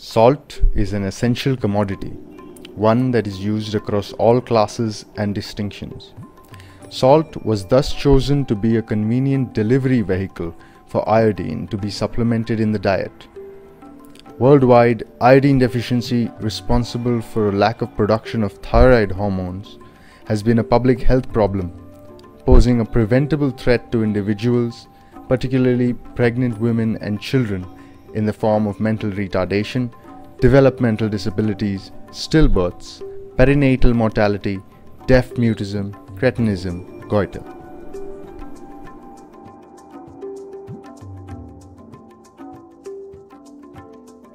Salt is an essential commodity, one that is used across all classes and distinctions. Salt was thus chosen to be a convenient delivery vehicle for iodine to be supplemented in the diet. Worldwide, iodine deficiency, responsible for a lack of production of thyroid hormones, has been a public health problem, posing a preventable threat to individuals, particularly pregnant women and children, in the form of mental retardation, developmental disabilities, stillbirths, perinatal mortality, deaf mutism, cretinism, goiter.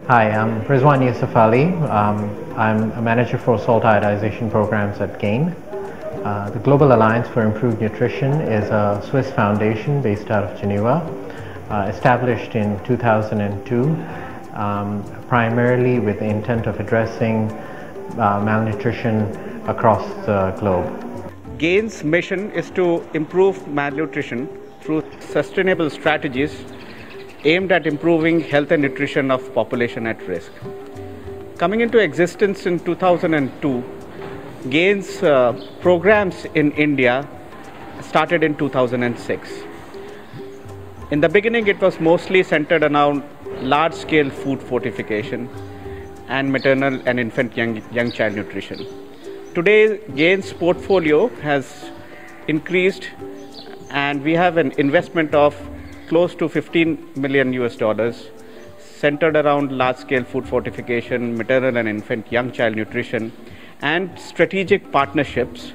Hi, I'm Rizwan Yusuf Ali. I'm a manager for salt iodization programs at GAIN. The Global Alliance for Improved Nutrition is a Swiss foundation based out of Geneva, established in 2002, primarily with the intent of addressing malnutrition across the globe. GAIN's mission is to improve malnutrition through sustainable strategies aimed at improving health and nutrition of population at risk. Coming into existence in 2002, GAIN's programs in India started in 2006. In the beginning, it was mostly centered around large-scale food fortification and maternal and infant young child nutrition. Today, GAIN's portfolio has increased, and we have an investment of close to $15 million centered around large-scale food fortification, maternal and infant young child nutrition, and strategic partnerships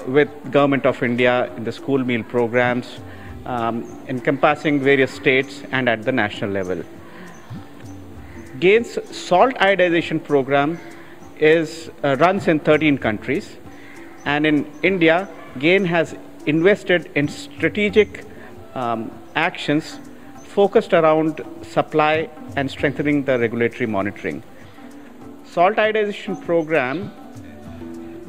with Government of India in the school meal programs, encompassing various states and at the national level. GAIN's salt iodization program runs in 13 countries, and in India, GAIN has invested in strategic actions focused around supply and strengthening the regulatory monitoring. Salt iodization program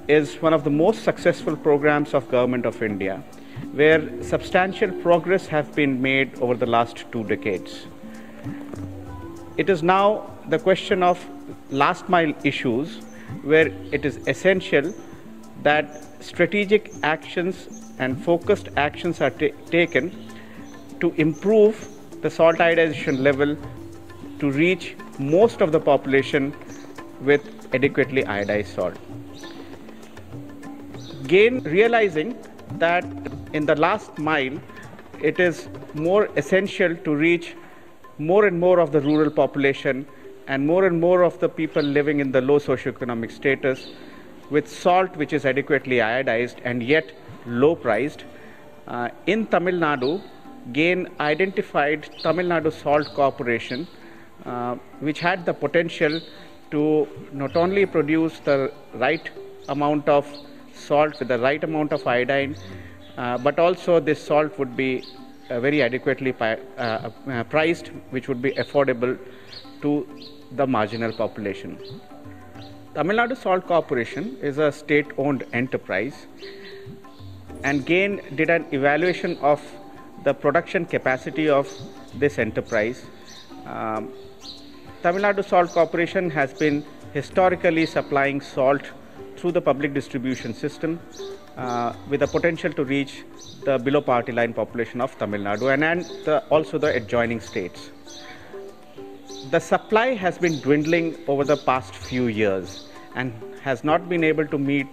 is one of the most successful programs of Government of India, where substantial progress has been made over the last 2 decades. It is now the question of last mile issues, where it is essential that strategic actions and focused actions are taken to improve the salt iodization level to reach most of the population with adequately iodized salt. GAIN, realizing that in the last mile, it is more essential to reach more and more of the rural population and more of the people living in the low socioeconomic status with salt which is adequately iodized and yet low priced. In Tamil Nadu, GAIN identified Tamil Nadu Salt Corporation, which had the potential to not only produce the right amount of salt with the right amount of iodine, but also this salt would be very adequately priced, which would be affordable to the marginal population. Tamil Nadu Salt Corporation is a state-owned enterprise, and GAIN did an evaluation of the production capacity of this enterprise. Tamil Nadu Salt Corporation has been historically supplying salt through the public distribution system with the potential to reach the below poverty line population of Tamil Nadu and also the adjoining states. The supply has been dwindling over the past few years and has not been able to meet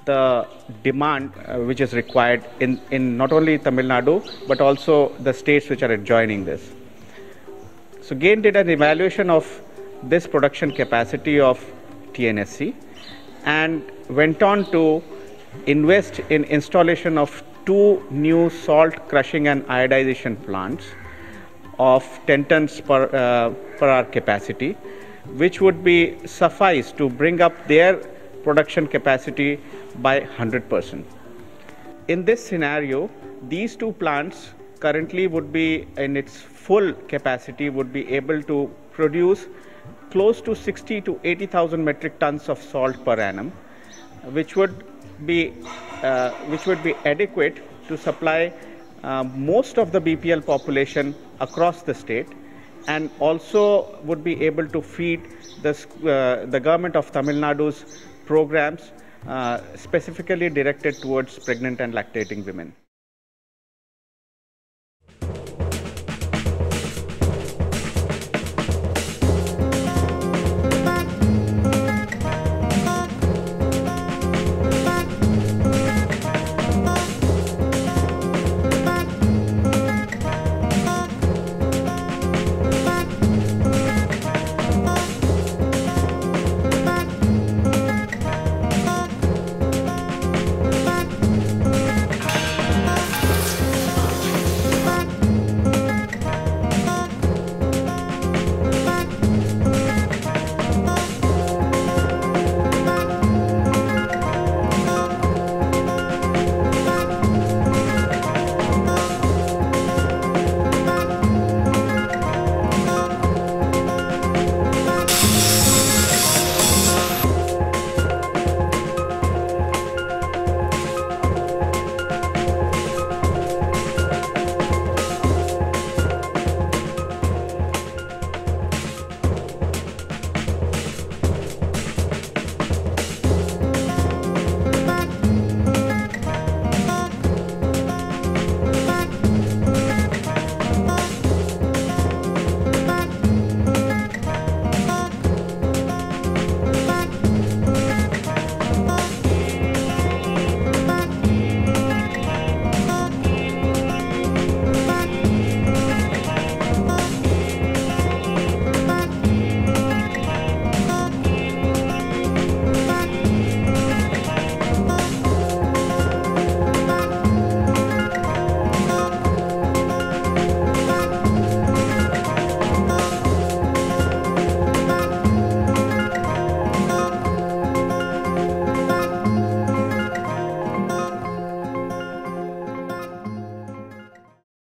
the demand which is required in not only Tamil Nadu but also the states which are adjoining this. So GAIN did an evaluation of this production capacity of TNSC and went on to invest in installation of 2 new salt crushing and iodization plants of 10 tons per hour capacity, which would be suffice to bring up their production capacity by 100%. In this scenario, these 2 plants currently would be in its full capacity would be able to produce close to 60 to 80,000 metric tons of salt per annum, which would be adequate to supply most of the BPL population across the state and also would be able to feed the government of Tamil Nadu's programs specifically directed towards pregnant and lactating women.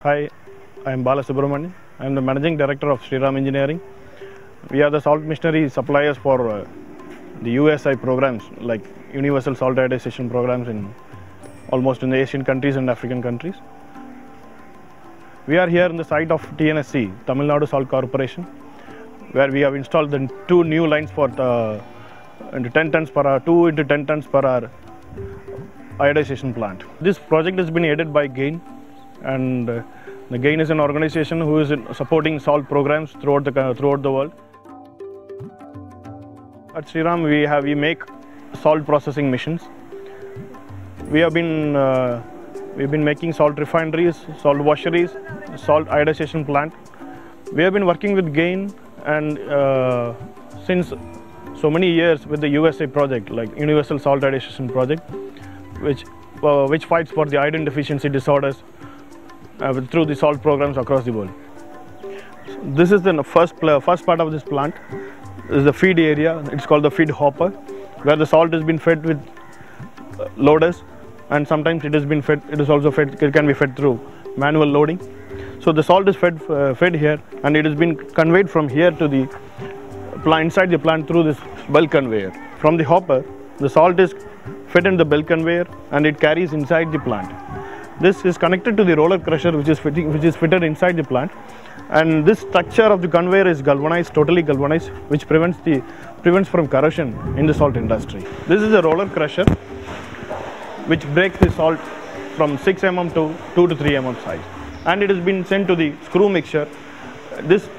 Hi, I am Bala Subramanian. I am the Managing Director of Sriram Engineering. We are the salt machinery suppliers for the USI programs like Universal Salt Iodization programs in almost in the Asian countries and African countries. We are here in the site of TNSC, Tamil Nadu Salt Corporation, where we have installed the two new lines for the 10 tons per hour, 2 into 10 tons per hour iodization plant. This project has been aided by GAIN, and the GAIN is an organization who is supporting salt programs throughout the world. At Sriram, we make salt processing machines. We've been making salt refineries, salt washeries, salt iodization plant. We have been working with GAIN and since so many years with the USA project, like Universal Salt Iodization project, which fights for the iodine deficiency disorders through the salt programs across the world. So this is the first part of this plant. This is the feed area. It's called the feed hopper, where the salt has been fed with loaders, and sometimes it has been fed. It is also fed. It can be fed through manual loading. So the salt is fed here, and it has been conveyed from here to the plant, inside the plant, through this belt conveyor. From the hopper, the salt is fed in the belt conveyor, and it carries inside the plant. This is connected to the roller crusher, which is fitted inside the plant, and this structure of the conveyor is galvanized, totally galvanized, which prevents from corrosion in the salt industry. This is a roller crusher which breaks the salt from 6 mm to 2 to 3 mm size, and it has been sent to the screw mixer. This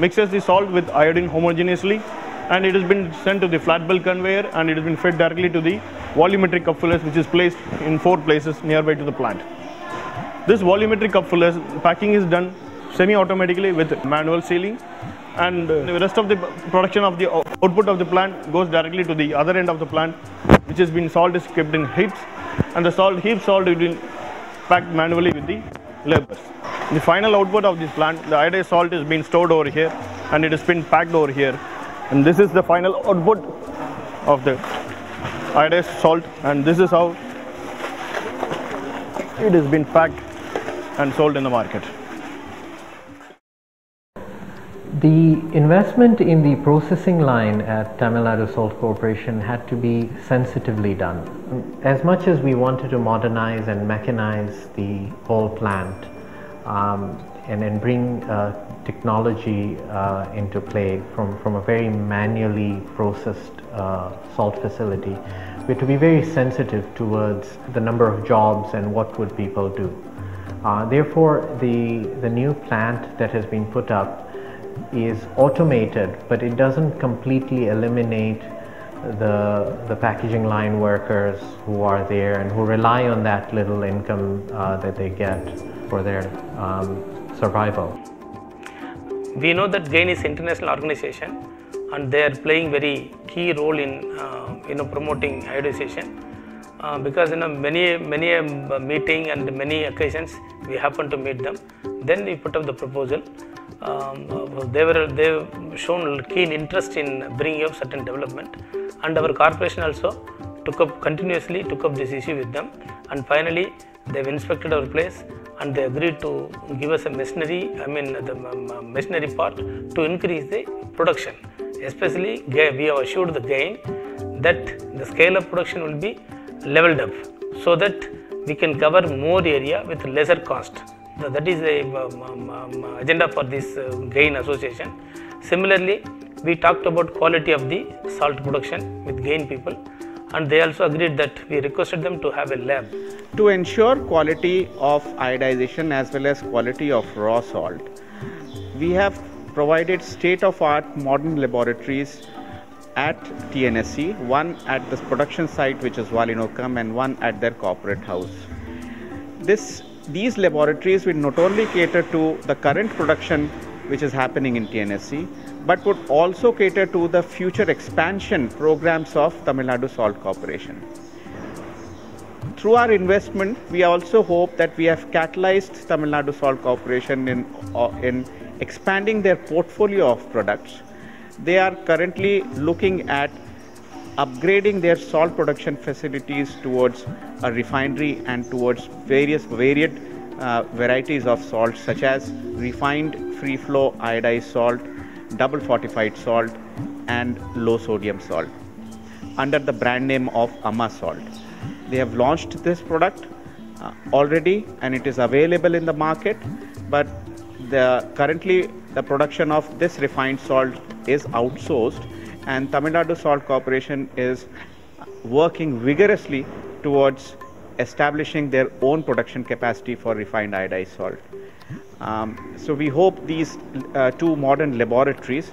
mixes the salt with iodine homogeneously, and it has been sent to the flat belt conveyor, and it has been fed directly to the volumetric cup fillers, which is placed in 4 places nearby to the plant. This volumetric cup fillers packing is done semi-automatically with manual sealing, and the rest of the production of the output of the plant goes directly to the other end of the plant, which has been salt is kept in heaps, and the heap salt is been packed manually with the laborers. The final output of this plant, the iodized salt, is being stored over here, and it has been packed over here, and this is the final output of the iodized salt, and this is how it has been packed and sold in the market. The investment in the processing line at Tamil Nadu Salt Corporation had to be sensitively done. As much as we wanted to modernize and mechanize the whole plant, and bring technology into play from a very manually processed salt facility. We have to be very sensitive towards the number of jobs and what would people do. Therefore, the new plant that has been put up is automated, but it doesn't completely eliminate the packaging line workers who are there and who rely on that little income that they get for their survival. We know that GAIN is an international organization and they are playing very key role in promoting iodization because many meeting and many occasions we happen to meet them. Then we put up the proposal. They've shown keen interest in bringing up certain development, and our corporation also continuously took up this issue with them, and finally they've inspected our place and they agreed to give us a machinery, the machinery part to increase the production. Especially we have assured the GAIN that the scale of production will be leveled up so that we can cover more area with lesser cost. That is the agenda for this GAIN association. Similarly, we talked about quality of the salt production with GAIN people, and they also agreed that we requested them to have a lab. To ensure quality of iodization as well as quality of raw salt, we have provided state-of-art modern laboratories at TNSC, one at the production site which is Valinokkam and one at their corporate house. These laboratories will not only cater to the current production which is happening in TNSC, but would also cater to the future expansion programs of Tamil Nadu Salt Corporation. Through our investment, we also hope that we have catalyzed Tamil Nadu Salt Corporation in expanding their portfolio of products. They are currently looking at upgrading their salt production facilities towards a refinery and towards varied varieties of salt such as refined free flow iodized salt, double fortified salt and low sodium salt under the brand name of Amma Salt. They have launched this product already and it is available in the market, but currently the production of this refined salt is outsourced, and Tamil Nadu Salt Corporation is working vigorously towards establishing their own production capacity for refined iodized salt. So we hope these two modern laboratories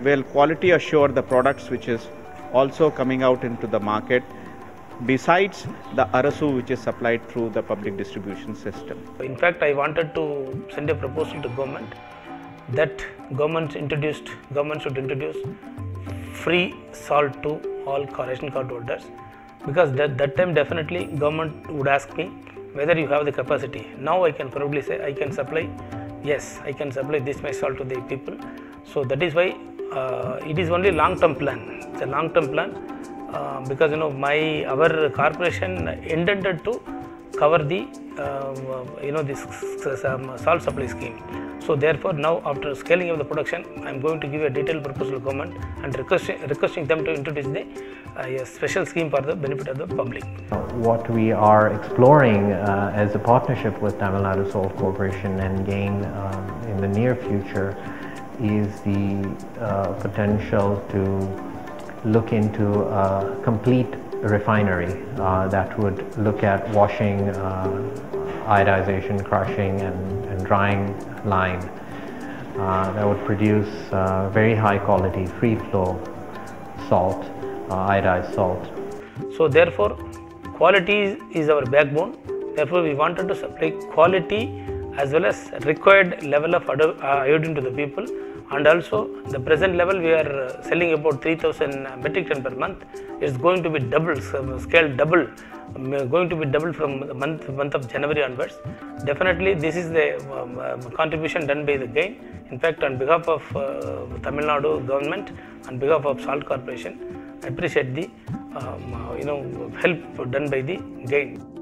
will quality assure the products which is also coming out into the market, besides the Arasu which is supplied through the public distribution system. In fact, I wanted to send a proposal to government that government should introduce free salt to all ration card holders, because that time definitely government would ask me whether you have the capacity. Now I can probably say I can supply, yes, I can supply this much salt to the people. So that is why it is only long-term plan. It's a long-term plan because our corporation intended to cover the this salt supply scheme. So therefore now after scaling of the production, I am going to give a detailed proposal to government and requesting them to introduce a special scheme for the benefit of the public. What we are exploring as a partnership with Tamil Nadu Salt Corporation and GAIN in the near future is the potential to look into a complete refinery that would look at washing, iodization, crushing and drying line that would produce very high quality free flow salt, iodized salt. So therefore quality is our backbone. Therefore we wanted to supply quality as well as required level of iodine to the people, and also the present level we are selling about 3000 metric ton per month. It's going to be double, scale double, going to be double from the month of January onwards. Definitely this is the contribution done by the GAIN. In fact, on behalf of Tamil Nadu government, on behalf of Salt Corporation, I appreciate the help done by the GAIN.